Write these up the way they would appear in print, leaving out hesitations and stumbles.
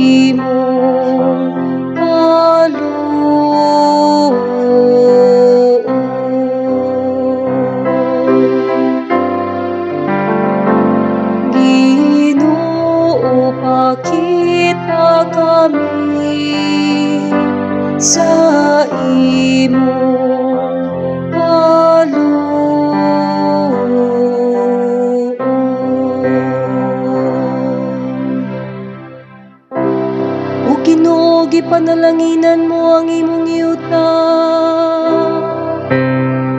imong kaloob. Ginoo, pakita kami sa imong kaloob. O Ginoo, gipanalanginan mo ang imong yuta,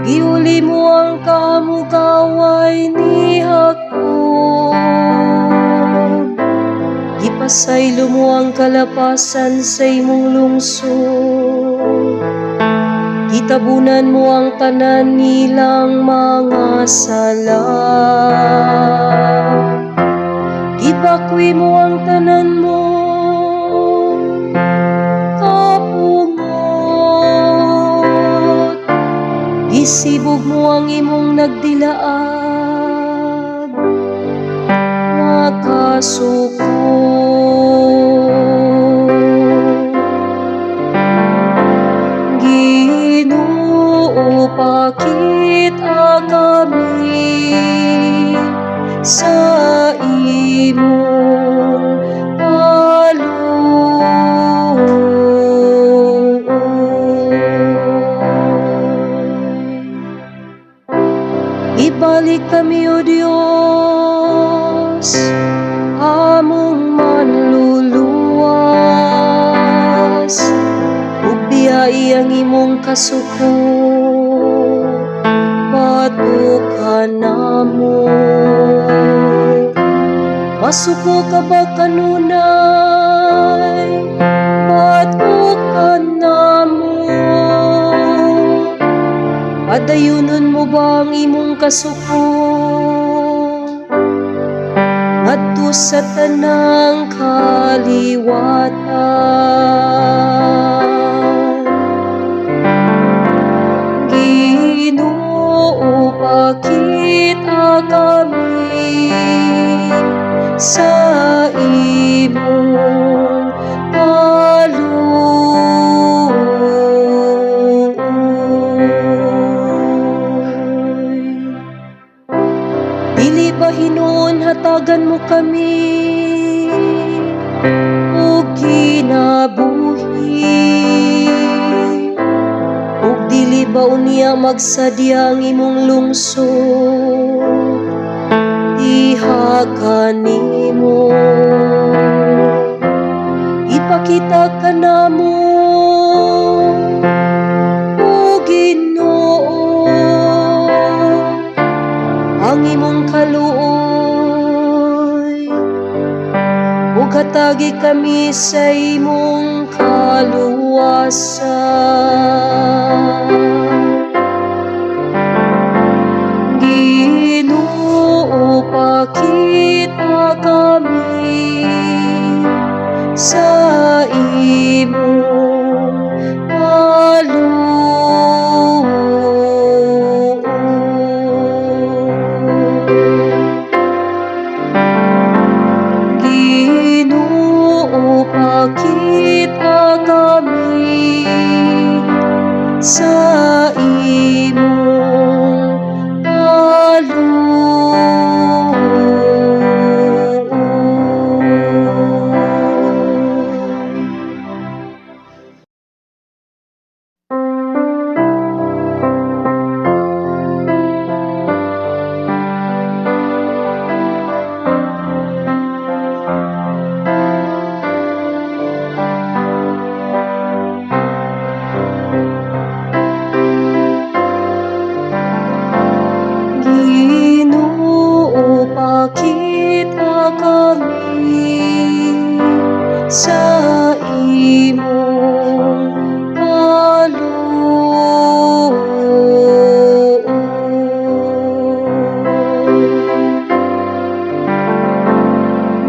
giuli mo ang kamugaway ni Jacob, gipasaylo mo ang kalapasan sa imong lungsod, gitabunan mo ang tanan nilang mga sala, gibakwi mo ang tanan mo kapungot, gisibog mo ang imong nagdilaag nga kasuko. Ginoo, pakita kami sa imong kaloob. Ibalik kami, O Dios, among manluluwas, ug biyai ang imong kasuko, patukan namo. Masuko ka ba kanunay, patukan namo. Padayunon mo ba ang imong kasuko ngadto sa tanang kaliwatan? Ginoo, pakita kami sa imong kaloob. Dili ba hinuon hatagan mo kami og kinabuhi, ug dili ba unya magsadya ang imong lungsod diha kanimo? Ipakita ka namo, O Ginoo, ang imong kaluoy, ug hatagi kami sa imong kaluwasan. Ginoo, pakita kami sa imong kaloob. Ginoo, pakita kami sa imong kaloob. Ginoo, pakita kami sa imong kaloob.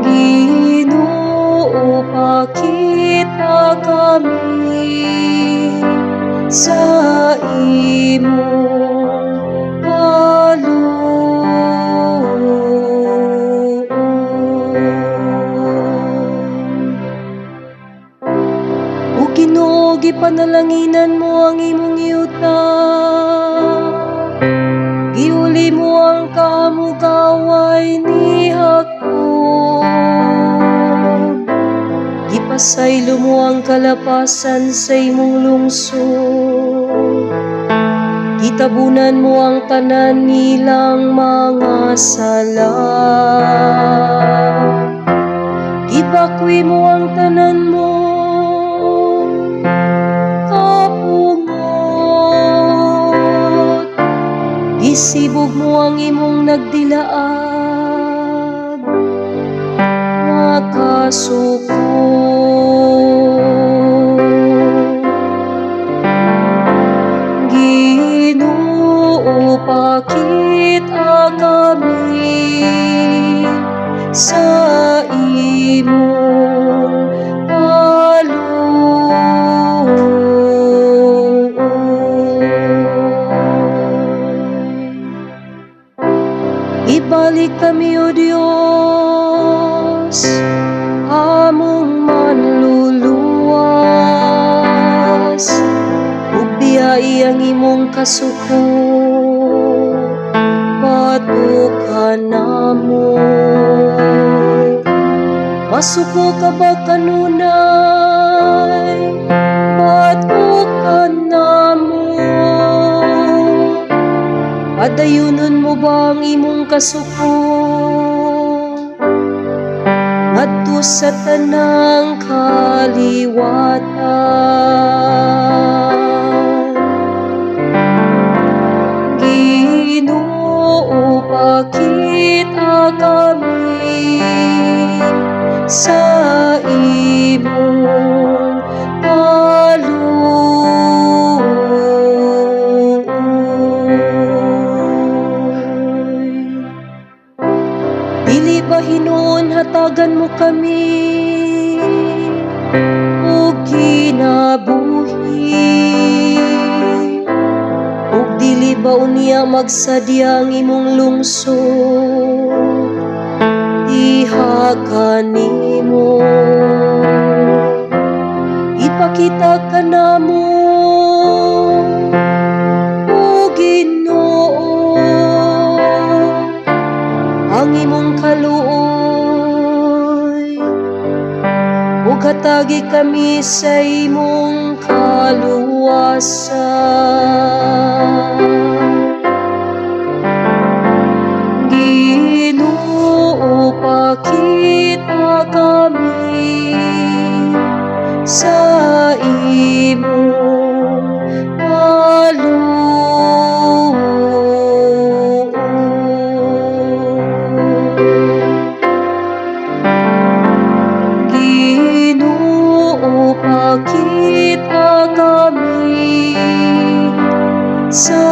Ginoo, pakita kami sa imong kaloob. gipanalanginan mo ang imong yuta. Giuli mo ang kaamugaway ni Jacob. Gipasaylo mo ang kalapasan sa imong lungsod. Gitabunan mo ang tanan nilang mga sala. Gibakwi mo ang tanan mo kapungot. Gisibog mo ang imong nagdilaag nga kasuko. Ginoo, pakita kami sa imong kaluoy. Ibalik kami, O Dios, among manluluwas, ug biyai ang imong kasuko, patukan namo. Masuko ka ba kanunay, patukan namo. Padayunon mo ba ang imong kasuko ngadto sa tanang kaliwatan? Ginoo, pakita kami sa imong kaluoy. Dili ba hinuon hatagan mo kami o kinabuhi? Ug dili ba unya magsadya ang imong lungsod? Diha kanimo ipakita ka namo, O Ginoo, ang imong kaluoy. Ug hatagi kami sa imong kaluwasan. Ginoo, pakita kami sa imong kaluoy. Ginoo, pakita kami sa